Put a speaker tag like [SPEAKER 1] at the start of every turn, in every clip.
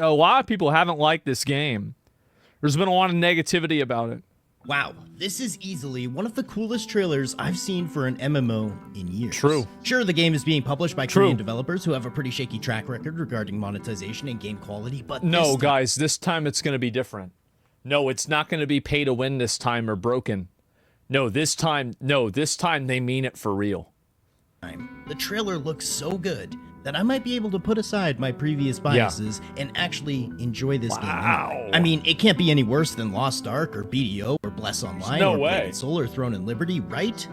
[SPEAKER 1] a lot of people haven't liked this game. There's been a lot of negativity about it.
[SPEAKER 2] Wow, this is easily one of the coolest trailers I've seen for an MMO in years.
[SPEAKER 1] True.
[SPEAKER 2] Sure, the game is being published by Korean developers who have a pretty shaky track record regarding monetization and game quality, but
[SPEAKER 1] no, guys, this time it's going to be different. No, it's not going to be pay to win this time or broken. No, this time they mean it for real.
[SPEAKER 2] The trailer looks so good that I might be able to put aside my previous biases and actually enjoy this game anyway. I mean, it can't be any worse than Lost Ark or BDO or Bless Online or Blade & Soul or Throne and Liberty, right?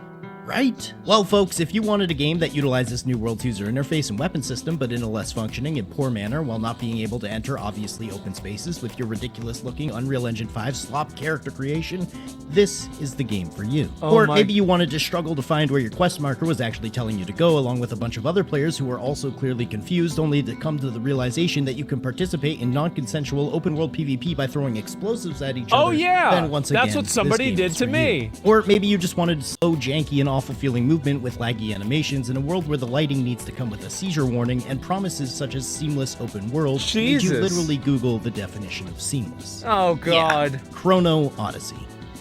[SPEAKER 2] Right? Well, folks, if you wanted a game that utilizes New World's user interface and weapon system, but in a less functioning and poor manner while not being able to enter obviously open spaces with your ridiculous-looking Unreal Engine 5 slop character creation, this is the game for you. Or maybe you wanted to struggle to find where your quest marker was actually telling you to go, along with a bunch of other players who were also clearly confused, only to come to the realization that you can participate in non-consensual open-world PvP by throwing explosives at each other.
[SPEAKER 1] Oh yeah!
[SPEAKER 2] Then once again,
[SPEAKER 1] that's what somebody did to me.
[SPEAKER 2] Or maybe you just wanted slow, janky, and awful feeling movement with laggy animations in a world where the lighting needs to come with a seizure warning, and promises such as seamless open world made you literally Google the definition of seamless.
[SPEAKER 1] Oh god.
[SPEAKER 2] Yeah, Chrono Odyssey.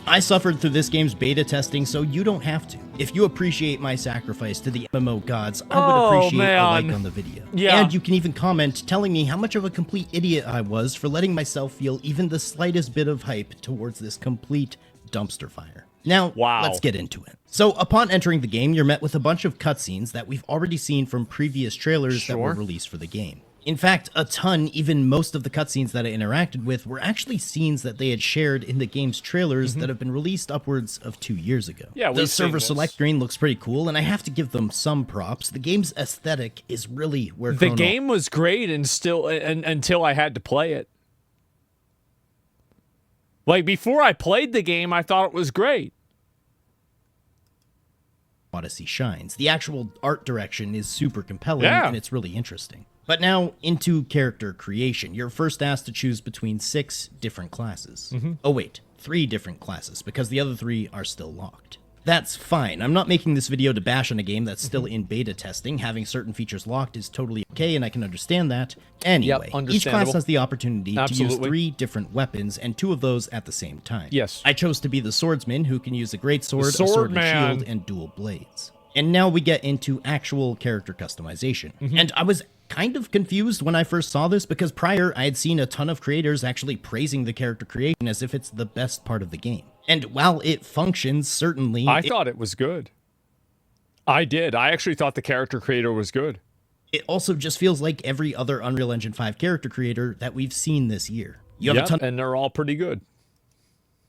[SPEAKER 2] I suffered through this game's beta testing, so you don't have to. If you appreciate my sacrifice to the MMO gods, I would appreciate a like on the video.
[SPEAKER 1] Yeah.
[SPEAKER 2] And you can even comment telling me how much of a complete idiot I was for letting myself feel even the slightest bit of hype towards this complete dumpster fire. Now, let's get into it. So, upon entering the game, you're met with a bunch of cutscenes that we've already seen from previous trailers that were released for the game. In fact, a ton, even most of the cutscenes that I interacted with, were actually scenes that they had shared in the game's trailers that have been released upwards of 2 years ago.
[SPEAKER 1] Yeah,
[SPEAKER 2] the server select screen looks pretty cool, and I have to give them some props. The game's aesthetic is really where
[SPEAKER 1] the game was great until I had to play it. Like, before I played the game, I thought it was great.
[SPEAKER 2] Odyssey shines. The actual art direction is super compelling, and it's really interesting. But now, into character creation. You're first asked to choose between 6 different classes. Oh wait, 3 different classes, because the other 3 are still locked. That's fine. I'm not making this video to bash on a game that's still in beta testing. Having certain features locked is totally okay, and I can understand that. Anyway, each class has the opportunity to use 3 different weapons, and 2 of those at the same time.
[SPEAKER 1] Yes.
[SPEAKER 2] I chose to be the swordsman, who can use a greatsword, a sword and shield, and dual blades. And now we get into actual character customization. And I was kind of confused when I first saw this, because prior I had seen a ton of creators actually praising the character creation as if it's the best part of the game. And while it functions, certainly...
[SPEAKER 1] I thought it was good. I did. I actually thought the character creator was good.
[SPEAKER 2] It also just feels like every other Unreal Engine 5 character creator that we've seen this year. You have a ton
[SPEAKER 1] and they're all pretty good.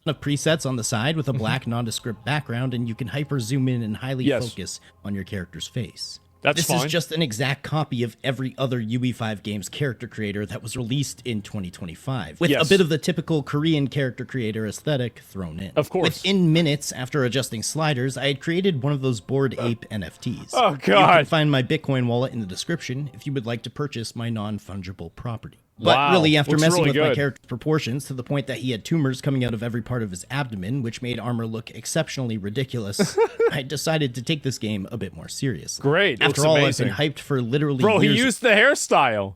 [SPEAKER 2] Of presets on the side with a black nondescript background, and you can hyper zoom in and highly focus on your character's face. This is just an exact copy of every other UE5 game's character creator that was released in 2025, with a bit of the typical Korean character creator aesthetic thrown in.
[SPEAKER 1] Of course.
[SPEAKER 2] Within minutes after adjusting sliders, I had created one of those Bored Ape NFTs.
[SPEAKER 1] Oh, God.
[SPEAKER 2] You can find my Bitcoin wallet in the description if you would like to purchase my non-fungible property. But really, after messing with my character's proportions to the point that he had tumors coming out of every part of his abdomen, which made armor look exceptionally ridiculous, I decided to take this game a bit more seriously.
[SPEAKER 1] Great.
[SPEAKER 2] After all, I've been hyped for literally years.
[SPEAKER 1] He used the hairstyle.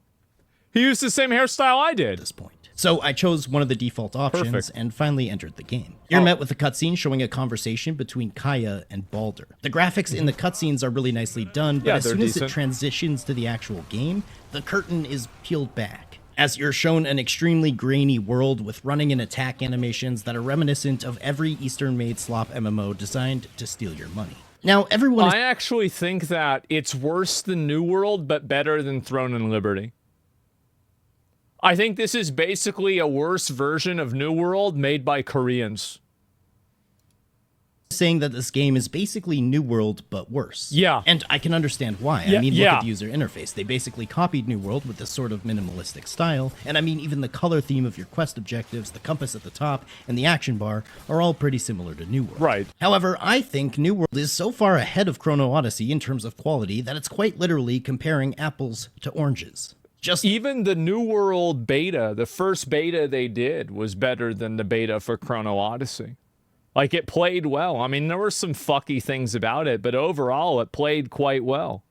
[SPEAKER 1] He used the same hairstyle I did.
[SPEAKER 2] At this point. So I chose one of the default options and finally entered the game. You're met with a cutscene showing a conversation between Kaya and Baldur. The graphics in the cutscenes are really nicely done, but as soon as it transitions to the actual game, the curtain is peeled back, as you're shown an extremely grainy world with running and attack animations that are reminiscent of every Eastern-made slop MMO designed to steal your money. Now, everyone
[SPEAKER 1] I actually think that it's worse than New World, but better than Throne and Liberty. I think this is basically a worse version of New World made by Koreans.
[SPEAKER 2] Saying that this game is basically New World, but worse.
[SPEAKER 1] Yeah.
[SPEAKER 2] And I can understand why. I mean, look at the user interface. They basically copied New World with this sort of minimalistic style, and I mean, even the color theme of your quest objectives, the compass at the top, and the action bar are all pretty similar to New World.
[SPEAKER 1] Right.
[SPEAKER 2] However, I think New World is so far ahead of Chrono Odyssey in terms of quality that it's quite literally comparing apples to oranges.
[SPEAKER 1] Even the New World beta, the first beta they did, was better than the beta for Chrono Odyssey. Like, it played well. I mean, there were some fucky things about it, but overall, it played quite well.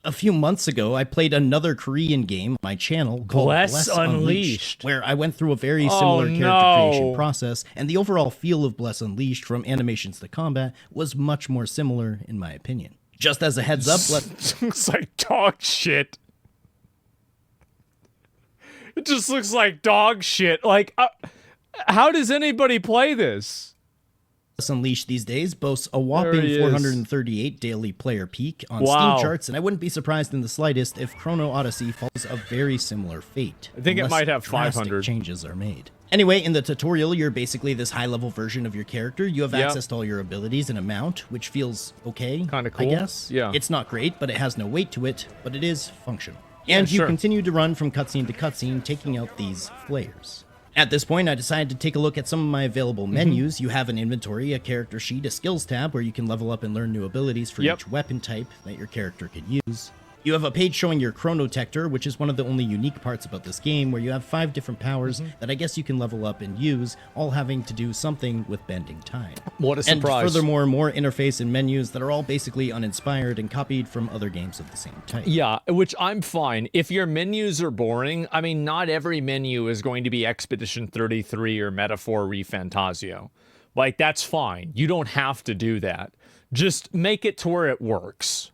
[SPEAKER 2] A few months ago, I played another Korean game on my channel called
[SPEAKER 1] Bless Unleashed,
[SPEAKER 2] where I went through a very similar character creation process, and the overall feel of Bless Unleashed, from animations to combat, was much more similar, in my opinion. Just as a heads up,
[SPEAKER 1] looks like dog shit. It just looks like dog shit. Like, how does anybody play this?
[SPEAKER 2] Unleashed these days boasts a whopping 438 daily player peak on Steam charts, and I wouldn't be surprised in the slightest if Chrono Odyssey follows a very similar fate.
[SPEAKER 1] I think it might have 500.
[SPEAKER 2] Changes are made. Anyway, in the tutorial, you're basically this high-level version of your character. You have access to all your abilities and a mount, which feels okay,
[SPEAKER 1] kind of cool,
[SPEAKER 2] I guess.
[SPEAKER 1] Yeah.
[SPEAKER 2] It's not great, but it has no weight to it, but it is functional. And you continue to run from cutscene to cutscene, taking out these flares. At this point, I decided to take a look at some of my available menus. You have an inventory, a character sheet, a skills tab where you can level up and learn new abilities for each weapon type that your character could use. You have a page showing your chronotector, which is one of the only unique parts about this game, where you have 5 different powers that I guess you can level up and use, all having to do something with bending time.
[SPEAKER 1] What a surprise.
[SPEAKER 2] And furthermore, more interface and menus that are all basically uninspired and copied from other games of the same type.
[SPEAKER 1] Yeah, which I'm fine. If your menus are boring, I mean, not every menu is going to be Expedition 33 or Metaphor ReFantasio. Like, that's fine. You don't have to do that. Just make it to where it works.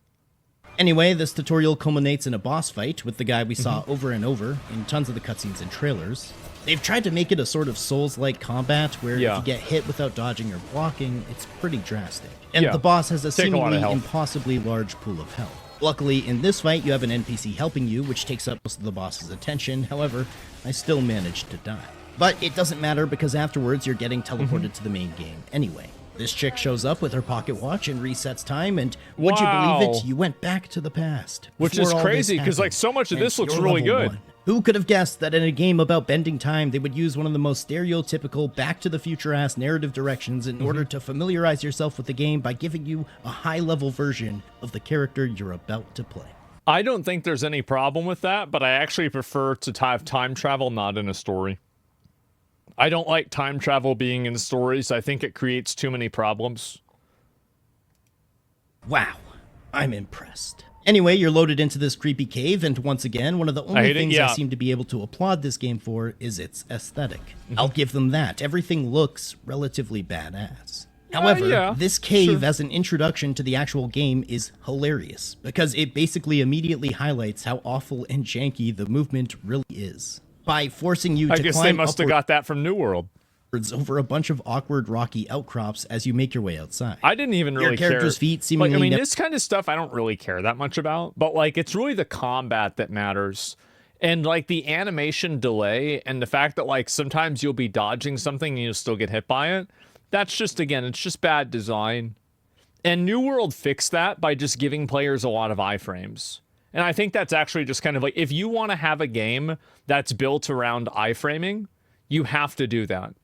[SPEAKER 2] Anyway, this tutorial culminates in a boss fight with the guy we saw over and over in tons of the cutscenes and trailers. They've tried to make it a sort of Souls-like combat where if you get hit without dodging or blocking, it's pretty drastic. And the boss has a seemingly impossibly large pool of health. Luckily, in this fight, you have an NPC helping you, which takes up most of the boss's attention. However, I still managed to die. But it doesn't matter because afterwards you're getting teleported to the main game anyway. This chick shows up with her pocket watch and resets time, and would you believe it? You went back to the past.
[SPEAKER 1] Which is crazy, because like so much of this looks really good.
[SPEAKER 2] 1. Who could have guessed that in a game about bending time, they would use one of the most stereotypical back-to-the-future-ass narrative directions in order to familiarize yourself with the game by giving you a high-level version of the character you're about to play.
[SPEAKER 1] I don't think there's any problem with that, but I actually prefer to have time travel not in a story. I don't like time travel being in stories. I think it creates too many problems.
[SPEAKER 2] Wow, I'm impressed. Anyway, you're loaded into this creepy cave, and once again, one of the only things I seem to be able to applaud this game for is its aesthetic. I'll give them that. Everything looks relatively badass. However, this cave as an introduction to the actual game is hilarious, because it basically immediately highlights how awful and janky the movement really is. By forcing you to climb
[SPEAKER 1] I guess they must have got that from New World.
[SPEAKER 2] Over a bunch of awkward rocky outcrops as you make your way outside.
[SPEAKER 1] I didn't even really care.
[SPEAKER 2] Your character's feet seemingly...
[SPEAKER 1] Like, I mean, this kind of stuff I don't really care that much about, but like it's really the combat that matters. And like the animation delay and the fact that like sometimes you'll be dodging something and you'll still get hit by it. That's just, again, it's just bad design. And New World fixed that by just giving players a lot of iframes. And I think that's actually just kind of like, if you want to have a game that's built around iframing, you have to do that.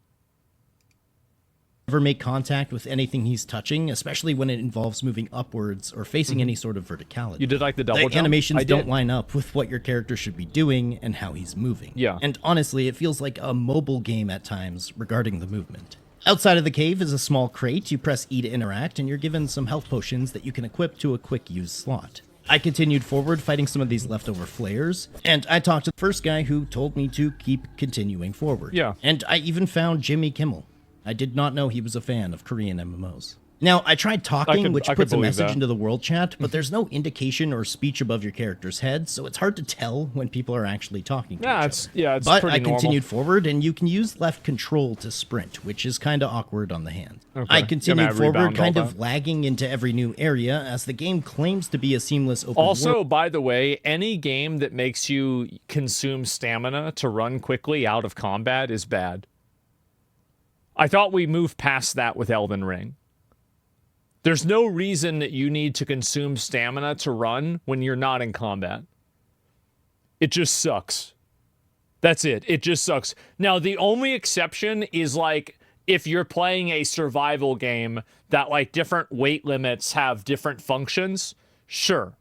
[SPEAKER 2] Never make contact with anything he's touching, especially when it involves moving upwards or facing any sort of verticality.
[SPEAKER 1] You did like the double jump?
[SPEAKER 2] Animations don't line up with what your character should be doing and how he's moving.
[SPEAKER 1] Yeah.
[SPEAKER 2] And honestly, it feels like a mobile game at times regarding the movement. Outside of the cave is a small crate. You press E to interact, and you're given some health potions that you can equip to a quick-use slot. I continued forward fighting some of these leftover flares, and I talked to the first guy who told me to keep continuing forward.
[SPEAKER 1] Yeah.
[SPEAKER 2] And I even found Jimmy Kimmel. I did not know he was a fan of Korean MMOs. Now, I tried talking, which puts a message into the world chat, but there's no indication or speech above your character's head, so it's hard to tell when people are actually talking to each other.
[SPEAKER 1] It's
[SPEAKER 2] but
[SPEAKER 1] pretty
[SPEAKER 2] I continued
[SPEAKER 1] normal.
[SPEAKER 2] forward, and you can use left control to sprint, which is kind of awkward on the hand.
[SPEAKER 1] Okay.
[SPEAKER 2] I continued forward, kind of lagging into every new area, as the game claims to be a seamless open world.
[SPEAKER 1] Also, by the way, any game that makes you consume stamina to run quickly out of combat is bad. I thought we moved past that with Elden Ring. There's no reason that you need to consume stamina to run when you're not in combat. It just sucks. That's it. It just sucks. Now, the only exception is like if you're playing a survival game that like different weight limits have different functions, sure.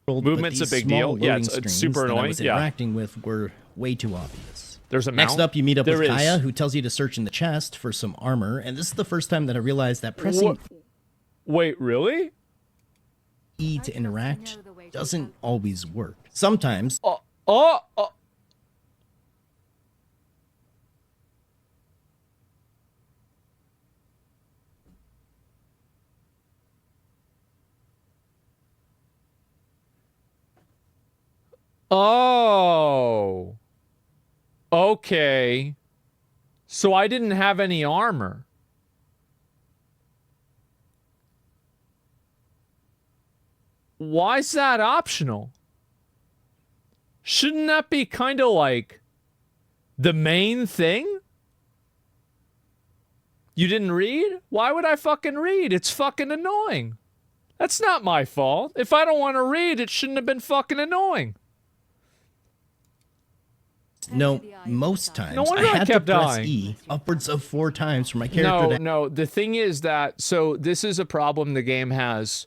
[SPEAKER 1] Movement's a big deal. Yeah, it's super annoying.
[SPEAKER 2] I was interacting with were way too obvious.
[SPEAKER 1] There's a mount?
[SPEAKER 2] Next up, you meet up with Kaya, who tells you to search in the chest for some armor, and this is the first time that I realized that pressing...
[SPEAKER 1] Wait, really?
[SPEAKER 2] E to interact doesn't always work. Sometimes
[SPEAKER 1] Oh. Okay. So I didn't have any armor. Why is that optional? Shouldn't that be kind of like the main thing? You didn't read? Why would I fucking read? It's fucking annoying. That's not my fault. If I don't want to read, it shouldn't have been fucking annoying.
[SPEAKER 2] no, most times
[SPEAKER 1] No wonder
[SPEAKER 2] I had to
[SPEAKER 1] kept
[SPEAKER 2] press
[SPEAKER 1] dying.
[SPEAKER 2] E upwards of 4 times for my character to...
[SPEAKER 1] No, the thing is that, so this is a problem the game has,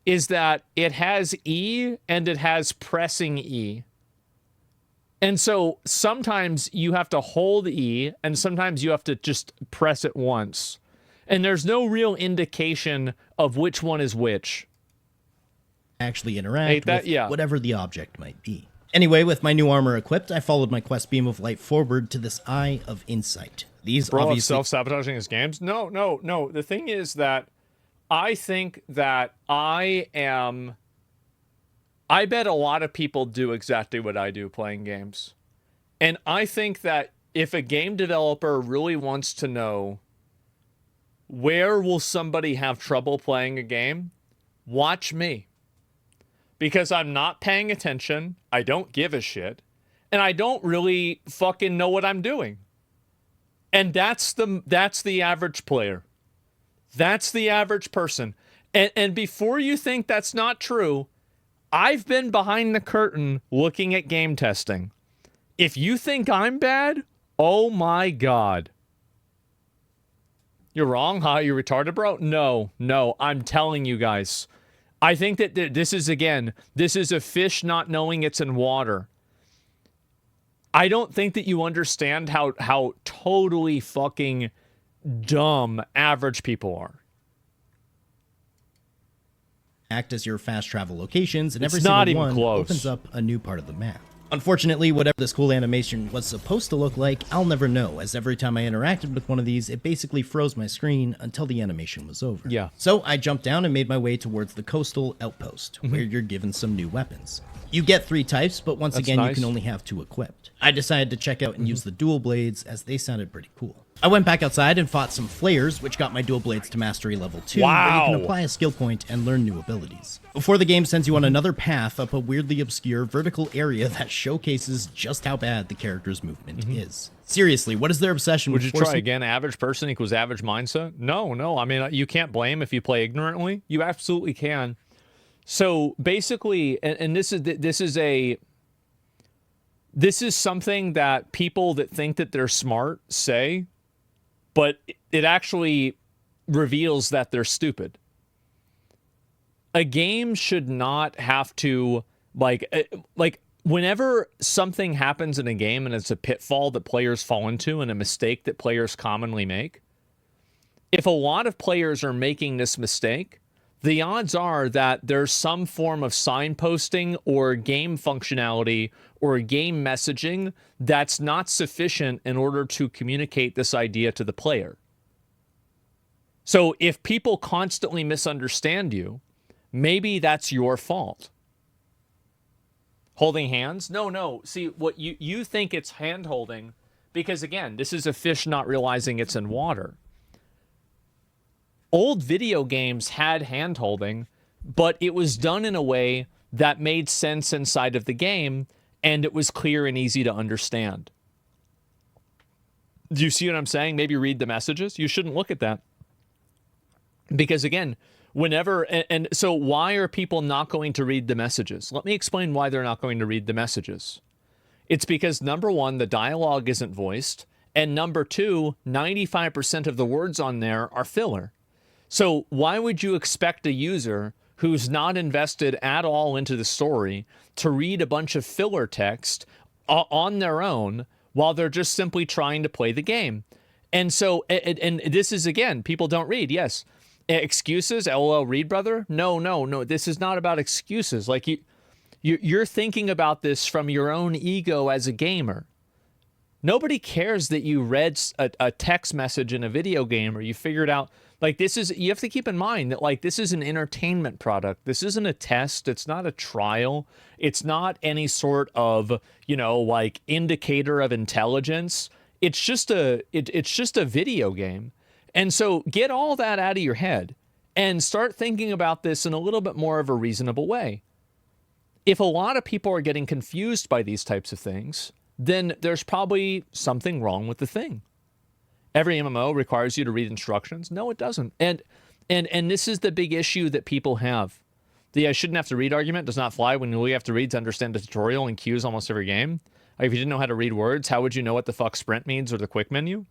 [SPEAKER 1] is that it has E and it has pressing E. And so sometimes you have to hold E and sometimes you have to just press it once. And there's no real indication of which one is which.
[SPEAKER 2] actually interact with
[SPEAKER 1] yeah.
[SPEAKER 2] whatever the object might be. Anyway, with my new armor equipped, I followed my quest beam of light forward to this Eye of Insight. These
[SPEAKER 1] Bro,
[SPEAKER 2] obviously...
[SPEAKER 1] self-sabotaging his games? No. The thing is that I think that I bet a lot of people do exactly what I do playing games. And I think that if a game developer really wants to know where will somebody have trouble playing a game, watch me. Because I'm not paying attention, I don't give a shit, and I don't really fucking know what I'm doing. And that's the average player. That's the average person. And before you think that's not true, I've been behind the curtain looking at game testing. If you think I'm bad, oh my God. You're wrong, huh? You're retarded, bro? No, I'm telling you guys. I think that this is a fish not knowing it's in water. I don't think that you understand how totally fucking dumb average people are.
[SPEAKER 2] act as your fast travel locations, and every
[SPEAKER 1] It's not
[SPEAKER 2] single
[SPEAKER 1] even
[SPEAKER 2] one
[SPEAKER 1] close.
[SPEAKER 2] opens up a new part of the map. Unfortunately, whatever this cool animation was supposed to look like, I'll never know, as every time I interacted with one of these, it basically froze my screen until the animation was over.
[SPEAKER 1] Yeah.
[SPEAKER 2] So I jumped down and made my way towards the coastal outpost, where you're given some new weapons. You get 3 types, but once again,
[SPEAKER 1] nice.
[SPEAKER 2] you can only have 2 equipped. I decided to check out and use the dual blades, as they sounded pretty cool. I went back outside and fought some flayers, which got my dual blades to mastery level 2, where you can
[SPEAKER 1] Wow.
[SPEAKER 2] apply a skill point and learn new abilities. Before the game sends you on another path up a weirdly obscure vertical area that showcases just how bad the character's movement is. Seriously, what is their obsession
[SPEAKER 1] Would
[SPEAKER 2] with
[SPEAKER 1] you try
[SPEAKER 2] forcing...
[SPEAKER 1] again? Average person equals average mindset? No. I mean, you can't blame if you play ignorantly. You absolutely can. So basically, and this is something that people that think that they're smart say, but it actually reveals that they're stupid. A game should not have to like whenever something happens in a game and it's a pitfall that players fall into and a mistake that players commonly make. If a lot of players are making this mistake, the odds are that there's some form of signposting or game functionality or game messaging that's not sufficient in order to communicate this idea to the player. So if people constantly misunderstand you, maybe that's your fault. Holding hands? No. See, what you think it's hand holding because, again, this is a fish not realizing it's in water. Old video games had hand holding, but it was done in a way that made sense inside of the game, and it was clear and easy to understand. Do you see what I'm saying? Maybe read the messages. You shouldn't look at that. Because, again, whenever... And so why are people not going to read the messages? Let me explain why they're not going to read the messages. It's because, number one, the dialogue isn't voiced, and number two, 95% of the words on there are filler. So why would you expect a user who's not invested at all into the story to read a bunch of filler text on their own while they're just simply trying to play the game? And so, and this is, again, people don't read, yes. Excuses? LOL, Reed brother? No. This is not about excuses. Like you're thinking about this from your own ego as a gamer. Nobody cares that you read a text message in a video game or you figured out, like, you have to keep in mind that, like, this is an entertainment product. This isn't a test. It's not a trial. It's not any sort of, like, indicator of intelligence. It's just a video game. And so get all that out of your head and start thinking about this in a little bit more of a reasonable way. If a lot of people are getting confused by these types of things, then there's probably something wrong with the thing. Every MMO requires you to read instructions. No, it doesn't. And this is the big issue that people have. The I shouldn't have to read argument does not fly when you only have to read to understand the tutorial and cues almost every game. Like, if you didn't know how to read words, how would you know what the fuck sprint means or the quick menu?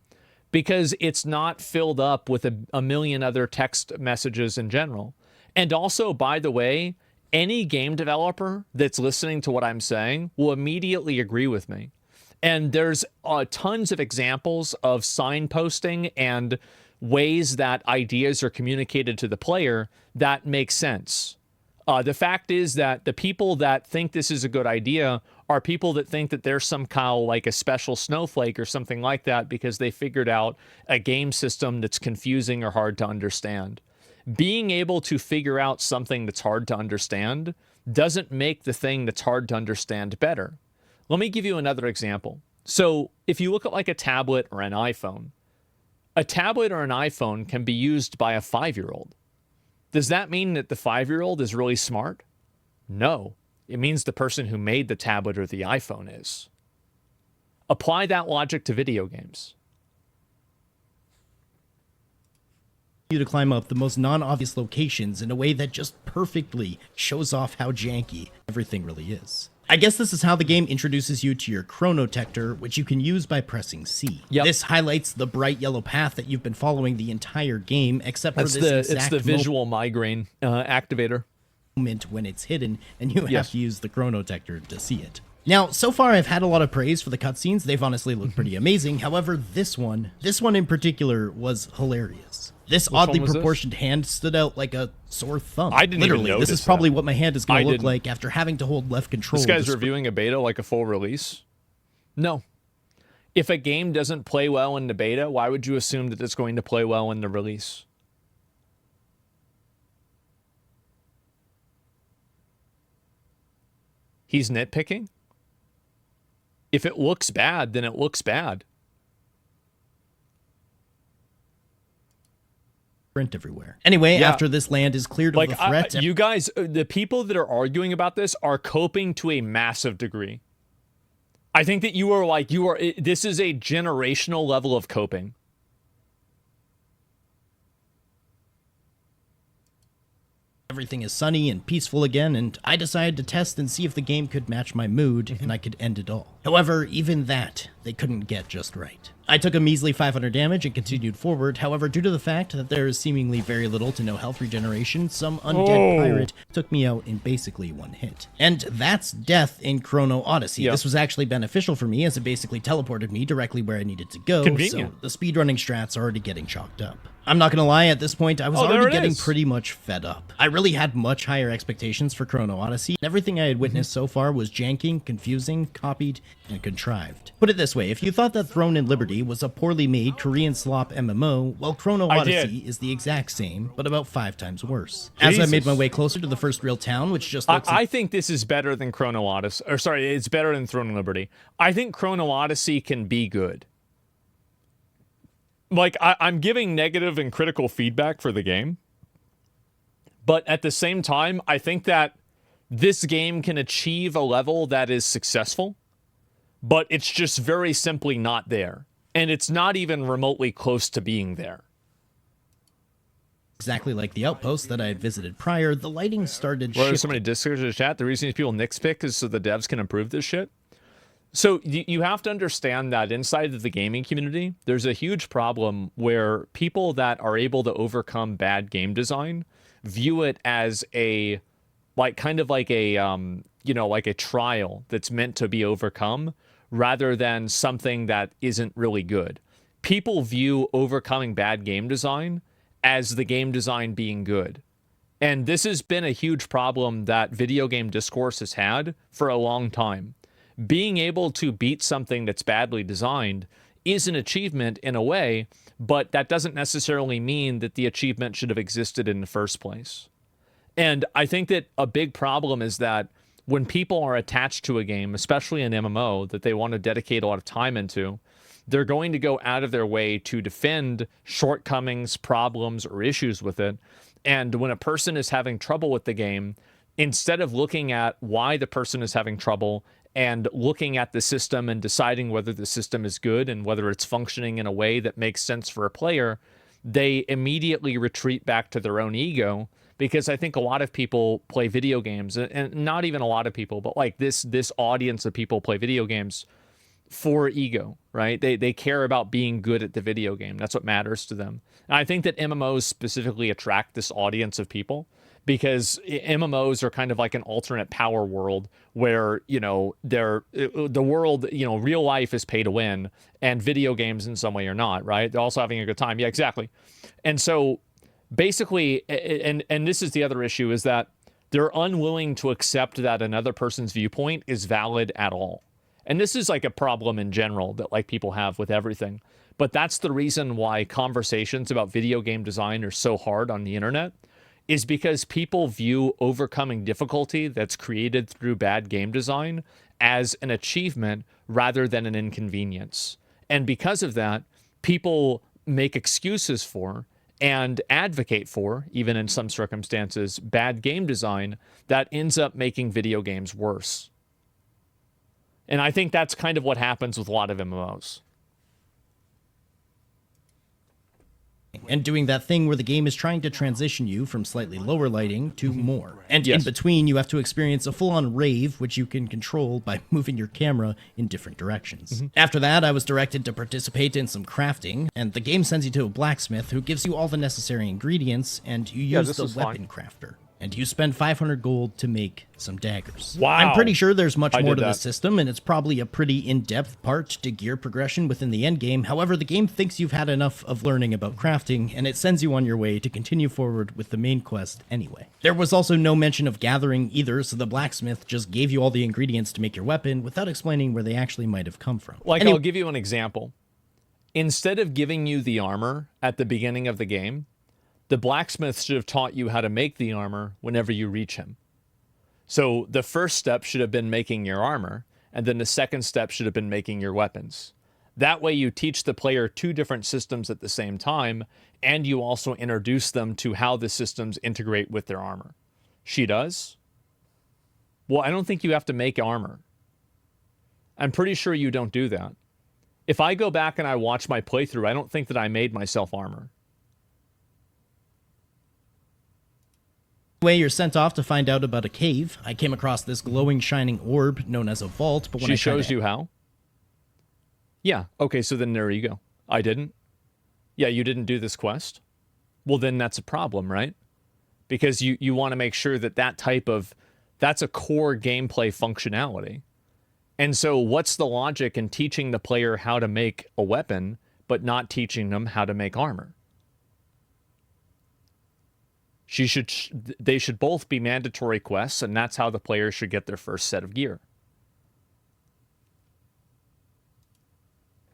[SPEAKER 1] Because it's not filled up with a million other text messages in general. And also, by the way, any game developer that's listening to what I'm saying will immediately agree with me. And there's tons of examples of signposting and ways that ideas are communicated to the player that make sense. The fact is that the people that think this is a good idea are people that think that they're somehow like a special snowflake or something like that because they figured out a game system that's confusing or hard to understand. Being able to figure out something that's hard to understand doesn't make the thing that's hard to understand better. Let me give you another example. So if you look at like a tablet or an iPhone, a tablet or an iPhone can be used by a 5-year-old. Does that mean that the 5-year-old is really smart? No. It means the person who made the tablet or the iPhone is. Apply that logic to video games.
[SPEAKER 2] You to climb up the most non-obvious locations in a way that just perfectly shows off how janky everything really is. I guess this is how the game introduces you to your chronotector, which you can use by pressing C.
[SPEAKER 1] Yep.
[SPEAKER 2] This highlights the bright yellow path that you've been following the entire game, except for this exact
[SPEAKER 1] it's the visual migraine activator
[SPEAKER 2] moment when it's hidden, and you have to use the chronotector to see it. Now, so far I've had a lot of praise for the cutscenes. They've honestly looked pretty amazing. However, this one in particular was hilarious. This oddly proportioned hand stood out like a sore thumb.
[SPEAKER 1] I didn't even notice
[SPEAKER 2] this is probably what my hand is going to look like after having to hold left control.
[SPEAKER 1] This guy's reviewing a beta like a full release? No. If a game doesn't play well in the beta, why would you assume that it's going to play well in the release? He's nitpicking? If it looks bad, then it looks bad.
[SPEAKER 2] Everywhere. Anyway, after this land is cleared of the threats...
[SPEAKER 1] you guys, the people that are arguing about this are coping to a massive degree. I think that this is a generational level of coping.
[SPEAKER 2] Everything is sunny and peaceful again, and I decided to test and see if the game could match my mood, and I could end it all. However, even that, they couldn't get just right. I took a measly 500 damage and continued forward. However, due to the fact that there is seemingly very little to no health regeneration, some undead pirate took me out in basically one hit. And that's death in Chrono Odyssey. Yep. This was actually beneficial for me as it basically teleported me directly where I needed to go.
[SPEAKER 1] Convenient.
[SPEAKER 2] So the speedrunning strats are already getting chalked up. I'm not gonna lie, at this point, I was already getting pretty much fed up. I really had much higher expectations for Chrono Odyssey. Everything I had witnessed so far was janking, confusing, copied, and contrived. Put it this way, if you thought that Throne and Liberty was a poorly made Korean slop MMO, well, Chrono Odyssey is the exact same, but about 5 times worse. As I made my way closer to the first real town, which just looks
[SPEAKER 1] I think this is better than Chrono Odyssey. Or sorry, it's better than Throne and Liberty. I think Chrono Odyssey can be good. Like, I'm giving negative and critical feedback for the game. But at the same time, I think that this game can achieve a level that is successful, but it's just very simply not there. And it's not even remotely close to being there.
[SPEAKER 2] Exactly like the outpost that I had visited prior, the lighting started
[SPEAKER 1] shifting. There's so many discords in the chat. The reason these people nitpick is so the devs can improve this shit. So you have to understand that inside of the gaming community, there's a huge problem where people that are able to overcome bad game design view it as a, like, kind of like a, like a trial that's meant to be overcome rather than something that isn't really good. People view overcoming bad game design as the game design being good. And this has been a huge problem that video game discourse has had for a long time. Being able to beat something that's badly designed is an achievement in a way, but that doesn't necessarily mean that the achievement should have existed in the first place. And I think that a big problem is that when people are attached to a game, especially an MMO that they want to dedicate a lot of time into, they're going to go out of their way to defend shortcomings, problems, or issues with it. And when a person is having trouble with the game, instead of looking at why the person is having trouble and looking at the system and deciding whether the system is good and whether it's functioning in a way that makes sense for a player, they immediately retreat back to their own ego. Because I think a lot of people play video games, and not even a lot of people, but like this audience of people play video games for ego, right? They care about being good at the video game. That's what matters to them. And I think that MMOs specifically attract this audience of people because MMOs are kind of like an alternate power world where, you know, the world, you know, real life is pay to win and video games in some way are not, right? They're also having a good time. Yeah, exactly. And so basically, and this is the other issue, is that they're unwilling to accept that another person's viewpoint is valid at all. And this is like a problem in general that like people have with everything. But that's the reason why conversations about video game design are so hard on the internet, is because people view overcoming difficulty that's created through bad game design as an achievement rather than an inconvenience. And because of that, people make excuses for and advocate for, even in some circumstances, bad game design that ends up making video games worse. And I think that's kind of what happens with a lot of MMOs.
[SPEAKER 2] And doing that thing where the game is trying to transition you from slightly lower lighting to more. And in between, you have to experience a full-on rave, which you can control by moving your camera in different directions. After that, I was directed to participate in some crafting, and the game sends you to a blacksmith who gives you all the necessary ingredients, and you use the weapon crafter. And you spend 500 gold to make some daggers.
[SPEAKER 1] Wow.
[SPEAKER 2] I'm pretty sure there's much more to the system, and it's probably a pretty in-depth part to gear progression within the endgame. However, the game thinks you've had enough of learning about crafting, and it sends you on your way to continue forward with the main quest anyway. There was also no mention of gathering either, so the blacksmith just gave you all the ingredients to make your weapon without explaining where they actually might have come from.
[SPEAKER 1] Like, I'll give you an example. Instead of giving you the armor at the beginning of the game, the blacksmith should have taught you how to make the armor whenever you reach him. So the first step should have been making your armor, and then the second step should have been making your weapons. That way you teach the player two different systems at the same time, and you also introduce them to how the systems integrate with their armor. She does? Well, I don't think you have to make armor. I'm pretty sure you don't do that. If I go back and I watch my playthrough, I don't think that I made myself armor.
[SPEAKER 2] Way you're sent off to find out about a cave. I came across this glowing shining orb known as a vault, but when
[SPEAKER 1] she shows you how? Yeah, okay, so then there you go. I didn't? Yeah, you didn't do this quest? Well, then that's a problem, right? Because you want to make sure that that's a core gameplay functionality. And so what's the logic in teaching the player how to make a weapon, but not teaching them how to make armor? They should both be mandatory quests, and that's how the player should get their first set of gear.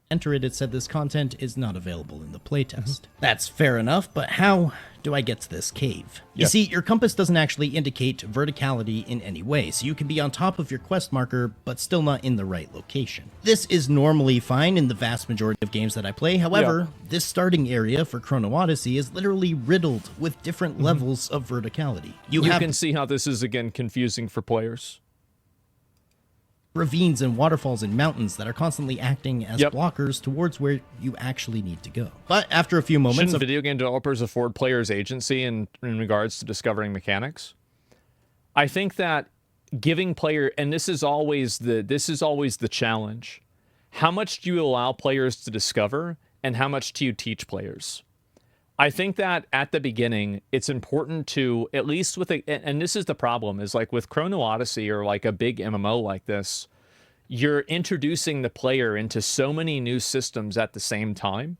[SPEAKER 2] Enter it said this content is not available in the playtest. That's fair enough, but how do I get to this cave? You see, your compass doesn't actually indicate verticality in any way, so you can be on top of your quest marker, but still not in the right location. This is normally fine in the vast majority of games that I play. However, this starting area for Chrono Odyssey is literally riddled with different levels of verticality. You
[SPEAKER 1] can see how this is, again, confusing for players.
[SPEAKER 2] Ravines and waterfalls and mountains that are constantly acting as blockers towards where you actually need to go. But after a few moments...
[SPEAKER 1] Shouldn't video game developers afford players agency in regards to discovering mechanics? I think that giving player... And this is always the challenge. How much do you allow players to discover, and how much do you teach players? I think that at the beginning, it's important to, at least with and this is the problem, is like with Chrono Odyssey or like a big MMO like this, you're introducing the player into so many new systems at the same time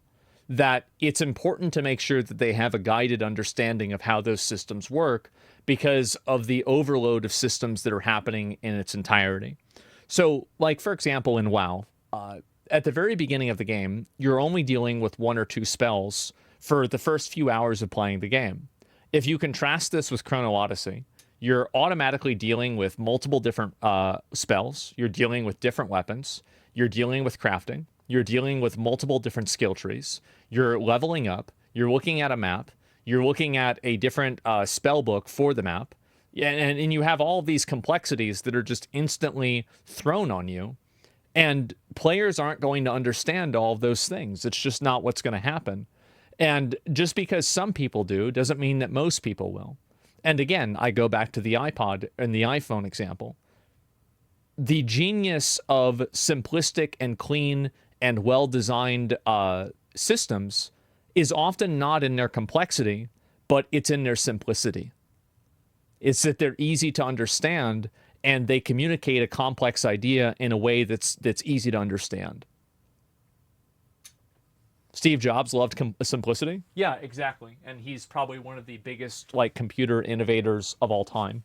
[SPEAKER 1] that it's important to make sure that they have a guided understanding of how those systems work because of the overload of systems that are happening in its entirety. So, like, for example, in WoW, at the very beginning of the game, you're only dealing with 1 or 2 spells for the first few hours of playing the game. If you contrast this with Chrono Odyssey, you're automatically dealing with multiple different spells. You're dealing with different weapons. You're dealing with crafting. You're dealing with multiple different skill trees. You're leveling up. You're looking at a map. You're looking at a different spell book for the map. And you have all these complexities that are just instantly thrown on you. And players aren't going to understand all of those things. It's just not what's going to happen. And just because some people do doesn't mean that most people will. And again, I go back to the iPod and the iPhone example. The genius of simplistic and clean and well-designed systems is often not in their complexity, but it's in their simplicity. It's that they're easy to understand and they communicate a complex idea in a way that's easy to understand. Steve Jobs loved simplicity. Yeah, exactly. And he's probably one of the biggest like computer innovators of all time.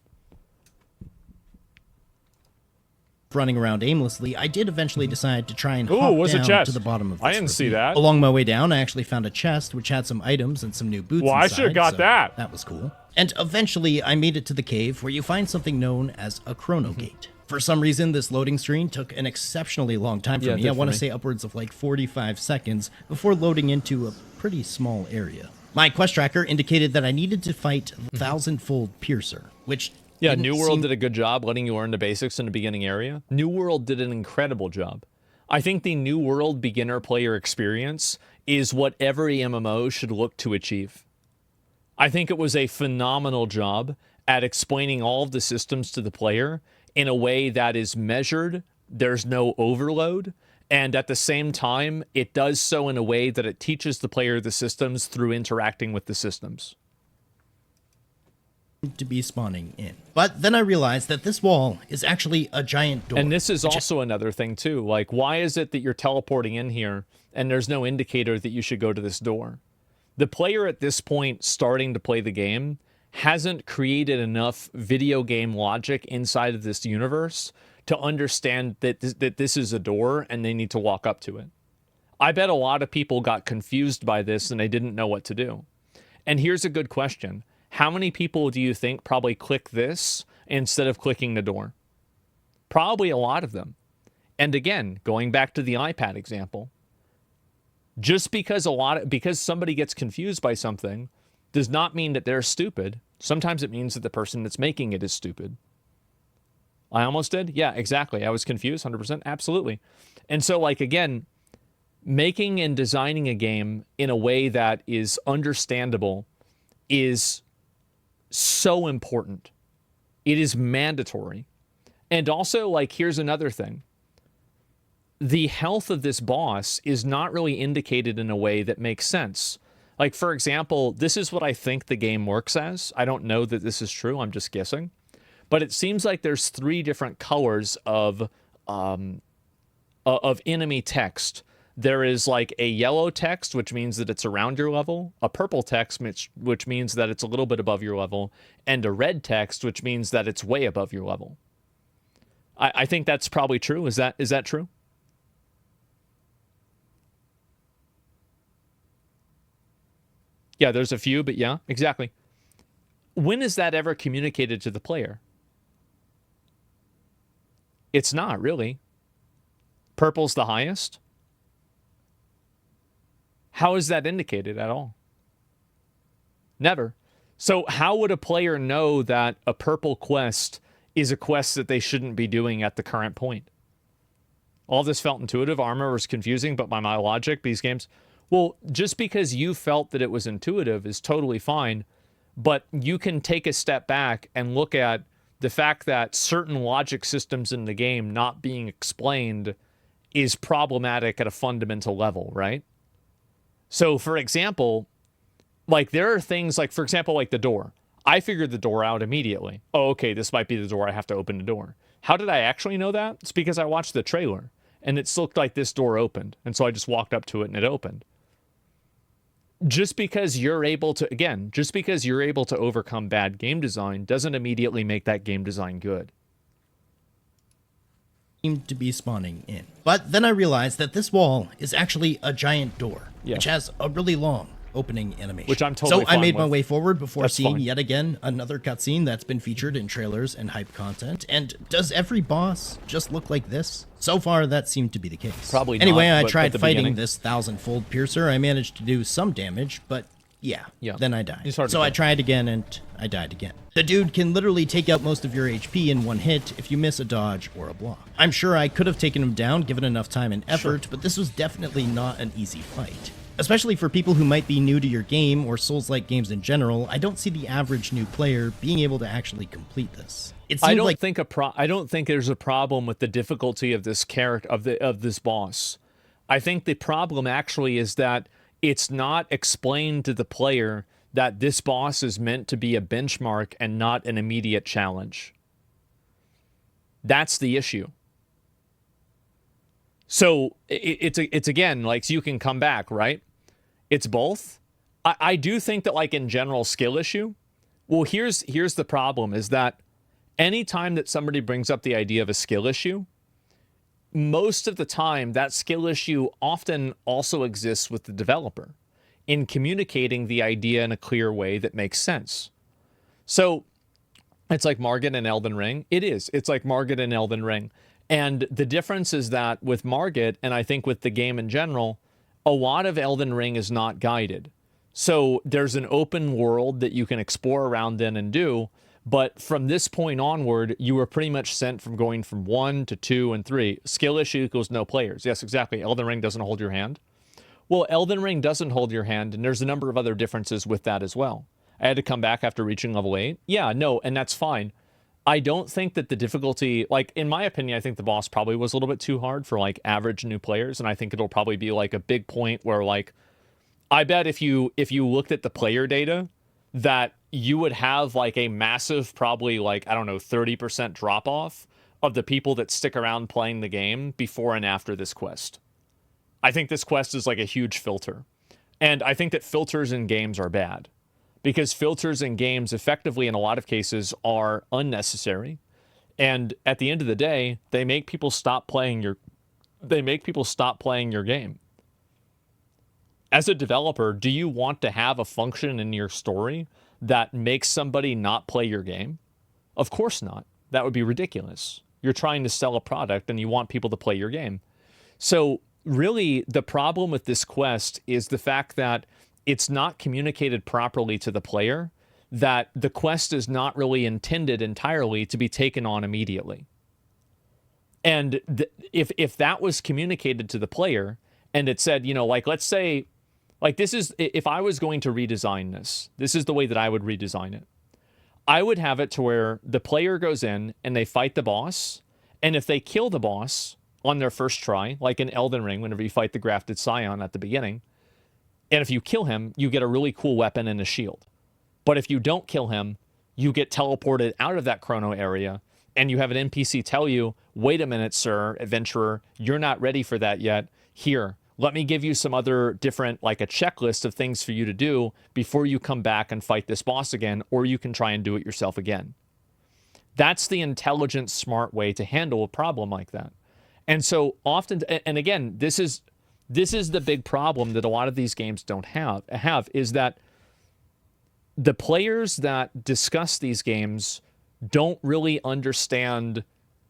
[SPEAKER 2] Running around aimlessly, I did eventually decide to try and hop
[SPEAKER 1] what's a
[SPEAKER 2] down
[SPEAKER 1] chest?
[SPEAKER 2] to the bottom of this
[SPEAKER 1] I didn't see
[SPEAKER 2] ravine.
[SPEAKER 1] that.
[SPEAKER 2] Along my way down, I actually found a chest which had some items and some new boots
[SPEAKER 1] Well, I
[SPEAKER 2] inside,
[SPEAKER 1] should have got
[SPEAKER 2] so
[SPEAKER 1] that.
[SPEAKER 2] That was cool. And eventually, I made it to the cave where you find something known as a chrono gate. For some reason, this loading screen took an exceptionally long time for me. I want to say upwards of like 45 seconds before loading into a pretty small area. My quest tracker indicated that I needed to fight the 1000-fold piercer, which
[SPEAKER 1] yeah, New World did a good job letting you learn the basics in the beginning area. New World did an incredible job. I think the New World beginner player experience is what every MMO should look to achieve. I think it was a phenomenal job at explaining all of the systems to the player in a way that is measured, there's no overload, and at the same time, it does so in a way that it teaches the player the systems through interacting with the systems.
[SPEAKER 2] To be spawning in. But then I realized that this wall is actually a giant door.
[SPEAKER 1] And this is also another thing too. Like, why is it that you're teleporting in here and there's no indicator that you should go to this door? The player at this point starting to play the game hasn't created enough video game logic inside of this universe to understand that this is a door and they need to walk up to it. I bet a lot of people got confused by this and they didn't know what to do. And here's a good question. How many people do you think probably click this instead of clicking the door? Probably a lot of them. And again, going back to the iPad example, just because somebody gets confused by something does not mean that they're stupid. Sometimes it means that the person that's making it is stupid. I almost did? Yeah, exactly. I was confused, 100%. Absolutely. And so, like, again, making and designing a game in a way that is understandable is so important. It is mandatory. And also, like, here's another thing. The health of this boss is not really indicated in a way that makes sense. Like, for example, this is what I think the game works as. I don't know that this is true. I'm just guessing. But it seems like there's 3 different colors of enemy text. There is like a yellow text, which means that it's around your level, a purple text, which means that it's a little bit above your level, and a red text, which means that it's way above your level. I think that's probably true. Is that true? Yeah, there's a few, but yeah, exactly. When is that ever communicated to the player? It's not, really. Purple's the highest? How is that indicated at all? Never. So how would a player know that a purple quest is a quest that they shouldn't be doing at the current point? All this felt intuitive. Armor was confusing, but by my logic, these games... Well, just because you felt that it was intuitive is totally fine, but you can take a step back and look at the fact that certain logic systems in the game not being explained is problematic at a fundamental level, right? So, for example, like there are things like, for example, like the door. I figured the door out immediately. Oh, okay, this might be the door. I have to open the door. How did I actually know that? It's because I watched the trailer and it looked like this door opened. And so I just walked up to it and it opened. just because you're able to overcome bad game design doesn't immediately make that game design good.
[SPEAKER 2] Seemed to be spawning in. But then I realized that this wall is actually a giant door,
[SPEAKER 1] Yeah.
[SPEAKER 2] which has a really long opening animation.
[SPEAKER 1] Which I'm totally
[SPEAKER 2] So I
[SPEAKER 1] fine
[SPEAKER 2] made my
[SPEAKER 1] with.
[SPEAKER 2] way forward before
[SPEAKER 1] That's
[SPEAKER 2] seeing
[SPEAKER 1] fine.
[SPEAKER 2] yet again another cutscene that's been featured in trailers and hype content. And does every boss just look like this? So far, that seemed to be the case.
[SPEAKER 1] Probably not,
[SPEAKER 2] Anyway, I
[SPEAKER 1] but at
[SPEAKER 2] tried
[SPEAKER 1] the
[SPEAKER 2] fighting
[SPEAKER 1] beginning.
[SPEAKER 2] this 1,000-fold piercer. I managed to do some damage, but yeah, then I died.
[SPEAKER 1] It's hard to
[SPEAKER 2] So I
[SPEAKER 1] kill.
[SPEAKER 2] tried again, and I died again. The dude can literally take out most of your HP in one hit if you miss a dodge or a block. I'm sure I could have taken him down given enough time and effort, but this was definitely not an easy fight. Especially for people who might be new to your game or Souls-like games in general, I don't see the average new player being able to actually complete this. It seems
[SPEAKER 1] I don't
[SPEAKER 2] like
[SPEAKER 1] think there's a problem with the difficulty of this character of this boss. I think the problem actually is that it's not explained to the player that this boss is meant to be a benchmark and not an immediate challenge. That's the issue. So it's again, like, so you can come back, right? It's both. I do think that, like, in general, skill issue. Well, here's the problem is that anytime that somebody brings up the idea of a skill issue, most of the time that skill issue often also exists with the developer in communicating the idea in a clear way that makes sense. So it's like Margit and Elden Ring. It's like Margit and Elden Ring. And the difference is that with Margit, and I think with the game in general, a lot of Elden Ring is not guided. So there's an open world that you can explore around in and do, but from this point onward, you were pretty much sent from going from 1 to 2 and 3. Skill issue equals no players. Yes, exactly. Elden Ring doesn't hold your hand. Well, Elden Ring doesn't hold your hand, and there's a number of other differences with that as well. I had to come back after reaching level 8. Yeah, no, and that's fine. I don't think that the difficulty, like, in my opinion, I think the boss probably was a little bit too hard for, like, average new players, and I think it'll probably be, like, a big point where, like, I bet if you looked at the player data, that you would have, like, a massive, probably, like, I don't know, 30% drop-off of the people that stick around playing the game before and after this quest. I think this quest is, like, a huge filter. And I think that filters in games are bad. Because filters in games effectively in a lot of cases are unnecessary. And at the end of the day, they make people stop playing your game. As a developer, do you want to have a function in your story that makes somebody not play your game? Of course not. That would be ridiculous. You're trying to sell a product and you want people to play your game. So really, the problem with this quest is the fact that it's not communicated properly to the player, that the quest is not really intended entirely to be taken on immediately. And if that was communicated to the player and it said, you know, like, let's say, like, this is, if I was going to redesign this is the way that I would redesign it. I would have it to where the player goes in and they fight the boss. And if they kill the boss on their first try, like in Elden Ring, whenever you fight the grafted scion at the beginning, and if you kill him, you get a really cool weapon and a shield. But if you don't kill him, you get teleported out of that chrono area, and you have an NPC tell you, wait a minute, sir, adventurer, you're not ready for that yet. Here, let me give you some other different, like a checklist of things for you to do before you come back and fight this boss again, or you can try and do it yourself again. That's the intelligent, smart way to handle a problem like that. And so often, and again, this is the big problem that a lot of these games don't have is that the players that discuss these games don't really understand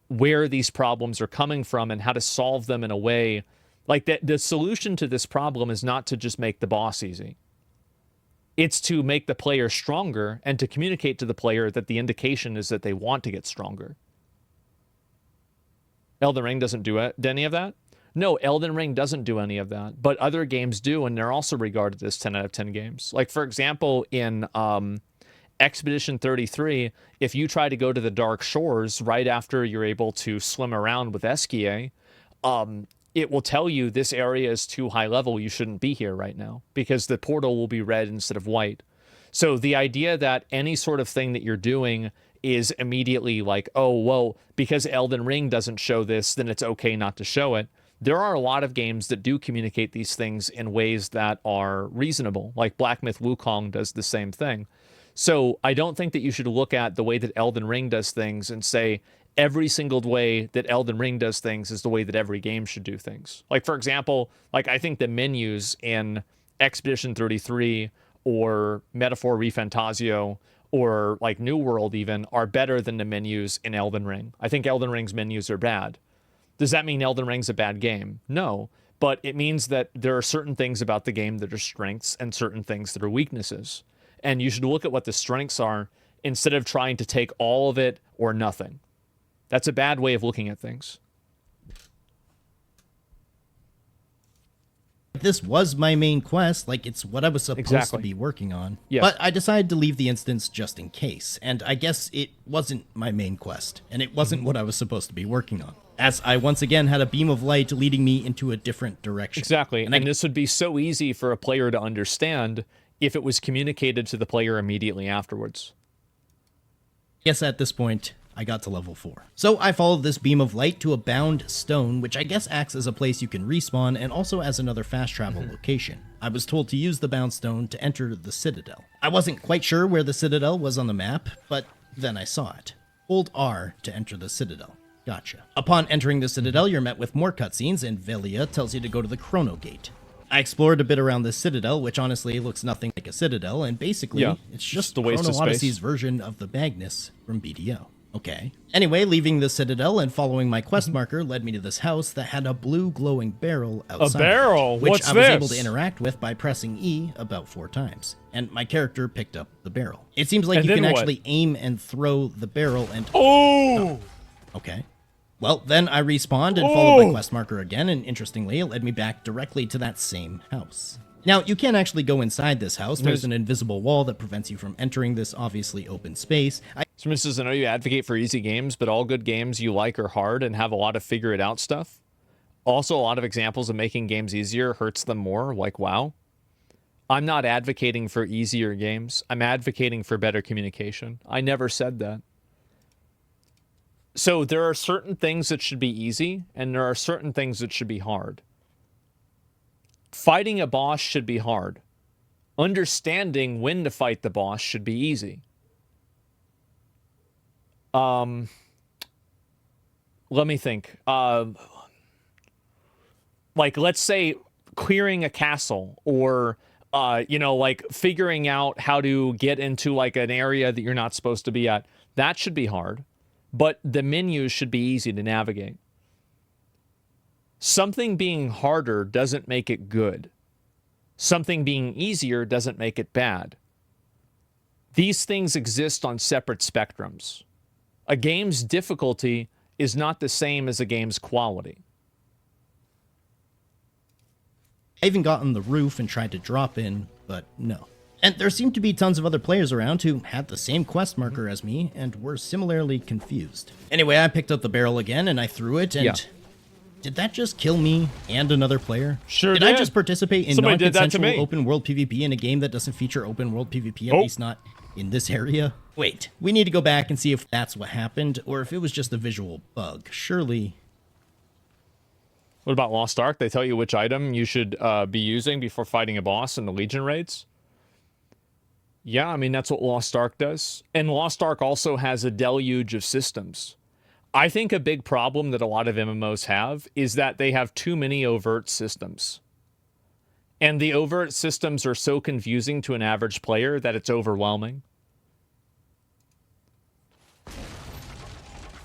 [SPEAKER 1] where these problems are coming from and how to solve them in a way like that. The solution to this problem is not to just make the boss easy. It's to make the player stronger and to communicate to the player that the indication is that they want to get stronger. Elden Ring doesn't do any of that. No, Elden Ring doesn't do any of that, but other games do, and they're also regarded as 10 out of 10 games. Like, for example, in Expedition 33, if you try to go to the Dark Shores right after you're able to swim around with Eskia, it will tell you this area is too high level, you shouldn't be here right now, because the portal will be red instead of white. So the idea that any sort of thing that you're doing is immediately like, oh, well, because Elden Ring doesn't show this, then it's okay not to show it. there are a lot of games that do communicate these things in ways that are reasonable. Like Black Myth Wukong does the same thing. So I don't think that you should look at the way that Elden Ring does things and say every single way that Elden Ring does things is the way that every game should do things. Like, for example, like I think the menus in Expedition 33 or Metaphor ReFantasio or like New World even are better than the menus in Elden Ring. I think Elden Ring's menus are bad. Does that mean Elden Ring's a bad game? No, but it means that there are certain things about the game that are strengths and certain things that are weaknesses. And you should look at what the strengths are instead of trying to take all of it or nothing. That's a bad way of looking at things.
[SPEAKER 2] This was my main quest, like it's what I was supposed to be working on.
[SPEAKER 1] Yes.
[SPEAKER 2] But I decided to leave the instance just in case, and I guess it wasn't my main quest, and it wasn't what I was supposed to be working on, as I once again had a beam of light leading me into a different direction.
[SPEAKER 1] Exactly, and this would be so easy for a player to understand if it was communicated to the player immediately afterwards.
[SPEAKER 2] Yes, at this point, I got to level 4. So I followed this beam of light to a bound stone, which I guess acts as a place you can respawn and also as another fast travel location. I was told to use the bound stone to enter the citadel. I wasn't quite sure where the citadel was on the map, but then I saw it. Hold R to enter the citadel. Gotcha. Upon entering the citadel, you're met with more cutscenes, and Velia tells you to go to the Chrono Gate. I explored a bit around the citadel, which honestly looks nothing like a citadel, and basically, it's just the Chrono Odyssey's version of the Magnus from BDO. Okay. Anyway, leaving the citadel and following my quest marker led me to this house that had a blue glowing barrel outside.
[SPEAKER 1] A barrel?
[SPEAKER 2] Which
[SPEAKER 1] What's
[SPEAKER 2] I was
[SPEAKER 1] this?
[SPEAKER 2] able to interact with by pressing E about 4 times. And my character picked up the barrel. It seems like you can actually aim and throw the barrel and...
[SPEAKER 1] Oh!
[SPEAKER 2] Okay. Well, then I respawned and followed my quest marker again, and interestingly, it led me back directly to that same house. Now, you can't actually go inside this house. There's an invisible wall that prevents you from entering this obviously open space.
[SPEAKER 1] So, Mrs. I know you advocate for easy games, but all good games you like are hard and have a lot of figure-it-out stuff. Also, a lot of examples of making games easier hurts them more, like WoW. I'm not advocating for easier games. I'm advocating for better communication. I never said that. So there are certain things that should be easy, and there are certain things that should be hard. Fighting a boss should be hard. Understanding when to fight the boss should be easy. Let me think. Like, let's say clearing a castle, or like figuring out how to get into like an area that you're not supposed to be at. That should be hard, but the menus should be easy to navigate. Something being harder doesn't make it good. Something being easier doesn't make it bad. These things exist on separate spectrums. A game's difficulty is not the same as a game's quality.
[SPEAKER 2] I even got on the roof and tried to drop in, but no. And there seemed to be tons of other players around who had the same quest marker as me and were similarly confused. Anyway, I picked up the barrel again and I threw it, and did that just kill me and another player?
[SPEAKER 1] Sure did.
[SPEAKER 2] Did I just participate in
[SPEAKER 1] Somebody did that to
[SPEAKER 2] non-consensual
[SPEAKER 1] me.
[SPEAKER 2] open world PvP in a game that doesn't feature open world PvP, at least not in this area? Wait, we need to go back and see if that's what happened, or if it was just a visual bug. Surely...
[SPEAKER 1] What about Lost Ark? They tell you which item you should be using before fighting a boss in the Legion raids? Yeah, I mean, that's what Lost Ark does. And Lost Ark also has a deluge of systems. I think a big problem that a lot of MMOs have is that they have too many overt systems. And the overt systems are so confusing to an average player that it's overwhelming.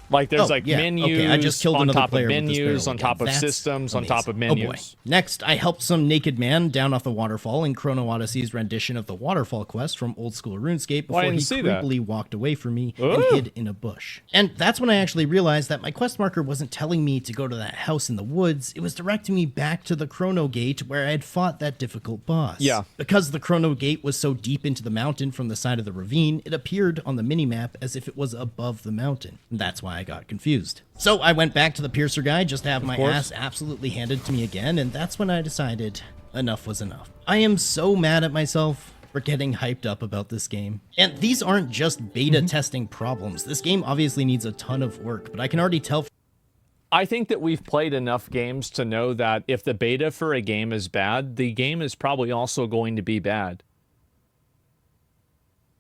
[SPEAKER 1] Like there's menus
[SPEAKER 2] I just killed
[SPEAKER 1] on
[SPEAKER 2] another
[SPEAKER 1] top of
[SPEAKER 2] player with this
[SPEAKER 1] menus,
[SPEAKER 2] barrel
[SPEAKER 1] on
[SPEAKER 2] again.
[SPEAKER 1] top of
[SPEAKER 2] That's
[SPEAKER 1] systems, on top of
[SPEAKER 2] amazing.
[SPEAKER 1] menus.
[SPEAKER 2] Oh boy. Next, I helped some naked man down off the waterfall in Chrono Odyssey's rendition of the waterfall quest from old school RuneScape before he creepily walked away from me and hid in a bush. And that's when I actually realized that my quest marker wasn't telling me to go to that house in the woods, it was directing me back to the Chrono Gate where I had fought that difficult boss.
[SPEAKER 1] Yeah.
[SPEAKER 2] Because the Chrono Gate was so deep into the mountain from the side of the ravine, it appeared on the minimap as if it was above the mountain. And that's why I got confused. So I went back to the Piercer guy just to have my ass absolutely handed to me again, and that's when I decided enough was enough. I am so mad at myself for getting hyped up about this game. And these aren't just beta testing problems. This game obviously needs a ton of work, but I can already tell
[SPEAKER 1] I think that we've played enough games to know that if the beta for a game is bad, the game is probably also going to be bad.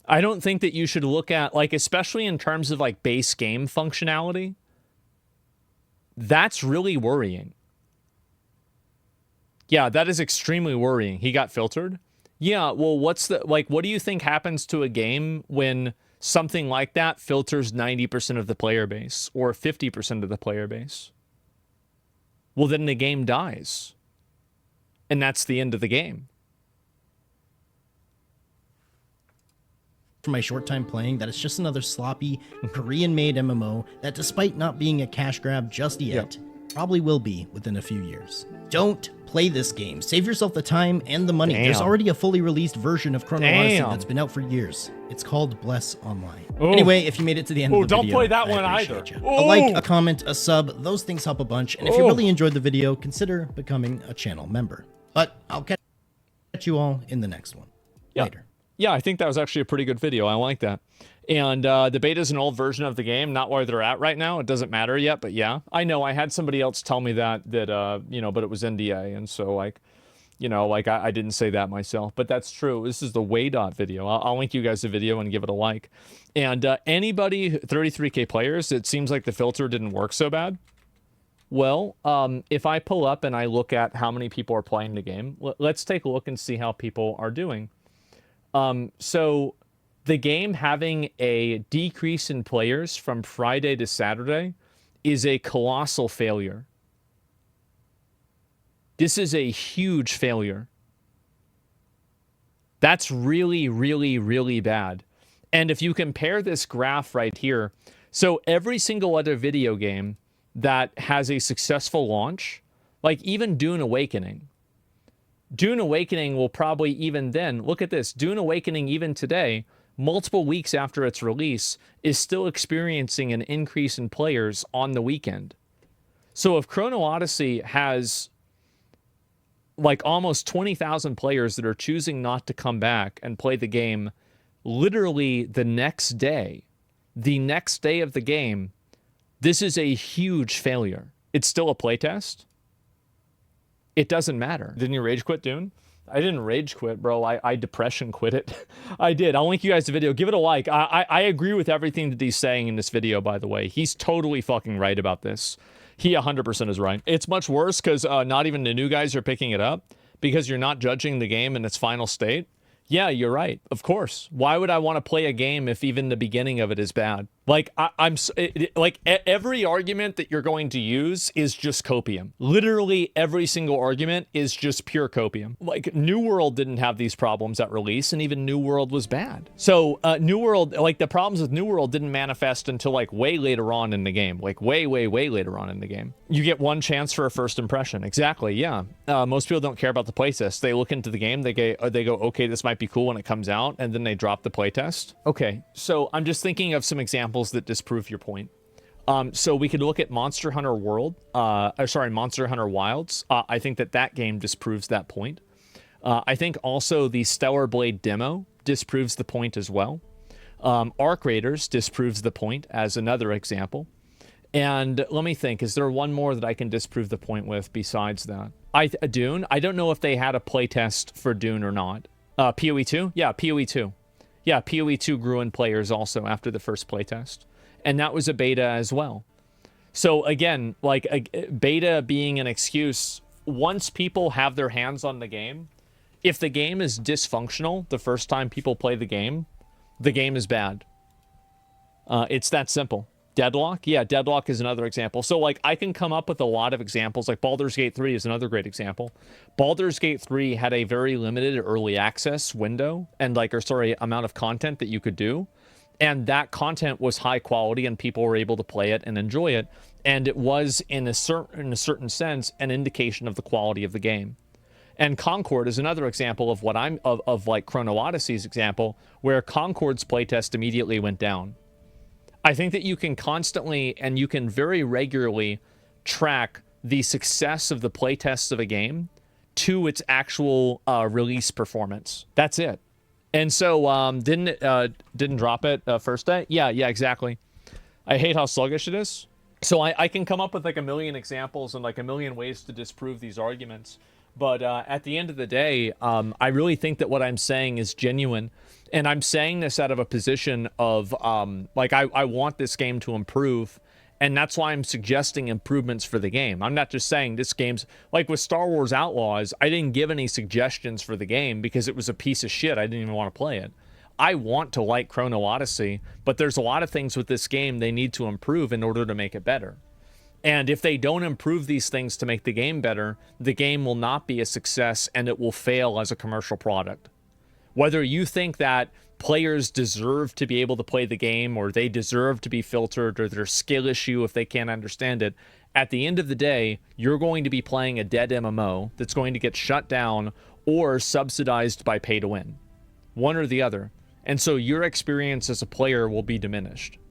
[SPEAKER 1] I don't think that you should look at, like, especially in terms of like base game functionality, that's really worrying. Yeah, that is extremely worrying. He got filtered. Yeah, well, what do you think happens to a game when something like that filters 90% of the player base or 50% of the player base? Well, then the game dies. And that's the end of the game.
[SPEAKER 2] For my short time playing, that it's just another sloppy Korean-made MMO that, despite not being a cash grab just yet, probably will be within a few years. Don't play this game. Save yourself the time and the money.
[SPEAKER 1] Damn.
[SPEAKER 2] There's already a fully released version of Chrono Odyssey that's been out for years. It's called Bless Online. Anyway, if you made it to the end of the video,
[SPEAKER 1] don't play that one
[SPEAKER 2] I
[SPEAKER 1] either.
[SPEAKER 2] appreciate you. A like, a comment, a sub, those things help a bunch. And if you really enjoyed the video, consider becoming a channel member. But I'll catch you all in the next one. Later.
[SPEAKER 1] Yeah, I think that was actually a pretty good video. I like that. And the beta is an old version of the game, not where they're at right now. It doesn't matter yet, but yeah. I know I had somebody else tell me that you know, but it was NDA. And so, like, you know, like, I didn't say that myself. But that's true. This is the Waydot video. I'll link you guys the video and give it a like. And anybody, 33K players, it seems like the filter didn't work so bad. Well, if I pull up and I look at how many people are playing the game, let's take a look and see how people are doing. So the game having a decrease in players from Friday to Saturday is a colossal failure. This is a huge failure. That's really, really, really bad. And if you compare this graph right here, so every single other video game that has a successful launch, like even Dune Awakening will probably even then, look at this, Dune Awakening even today, multiple weeks after its release, is still experiencing an increase in players on the weekend. So if Chrono Odyssey has like almost 20,000 players that are choosing not to come back and play the game literally the next day of the game, this is a huge failure. It's still a playtest. It doesn't matter. Didn't you rage quit Dune? I didn't rage quit, bro. I depression quit it. I did. I'll link you guys the video. Give it a like. I agree with everything that he's saying in this video, by the way. He's totally fucking right about this. He 100% is right. It's much worse because not even the new guys are picking it up because you're not judging the game in its final state. Yeah, you're right. Of course. Why would I want to play a game if even the beginning of it is bad? Like, every argument that you're going to use is just copium. Literally every single argument is just pure copium. Like, New World didn't have these problems at release, and even New World was bad. So, New World, like, the problems with New World didn't manifest until, like, way later on in the game. Like, way, way, way later on in the game. You get one chance for a first impression. Exactly, yeah. Most people don't care about the playtest. They look into the game, they go, okay, this might be cool when it comes out, and then they drop the playtest. Okay, so I'm just thinking of some examples that disprove your point. So we could look at Monster Hunter World, Monster Hunter Wilds. I think that game disproves that point. I think also the Stellar Blade demo disproves the point as well. Arc Raiders disproves the point as another example. And let me think, is there one more that I can disprove the point with besides that? Dune? I don't know if they had a playtest for Dune or not. PoE 2? Yeah, PoE 2. Yeah, PoE 2 grew in players also after the first playtest. And that was a beta as well. So again, like a beta being an excuse, once people have their hands on the game, if the game is dysfunctional the first time people play the game is bad. It's that simple. Deadlock? Yeah, Deadlock is another example. So, like, I can come up with a lot of examples. Like, Baldur's Gate 3 is another great example. Baldur's Gate 3 had a very limited early access window and, amount of content that you could do. And that content was high quality and people were able to play it and enjoy it. And it was, in a certain sense, an indication of the quality of the game. And Concord is another example of what like Chrono Odyssey's example, where Concord's playtest immediately went down. I think that you can constantly and you can very regularly track the success of the playtests of a game to its actual release performance. That's it. And so didn't drop it first day? Yeah, exactly. I hate how sluggish it is. So I can come up with like a million examples and like a million ways to disprove these arguments. But at the end of the day, I really think that what I'm saying is genuine. And I'm saying this out of a position of like I want this game to improve. And that's why I'm suggesting improvements for the game. I'm not just saying this game's like with Star Wars Outlaws. I didn't give any suggestions for the game because it was a piece of shit. I didn't even want to play it. I want to like Chrono Odyssey, but there's a lot of things with this game they need to improve in order to make it better. And if they don't improve these things to make the game better, the game will not be a success and it will fail as a commercial product. Whether you think that players deserve to be able to play the game or they deserve to be filtered or their skill issue if they can't understand it, at the end of the day, you're going to be playing a dead MMO that's going to get shut down or subsidized by pay to win. One or the other. And so your experience as a player will be diminished.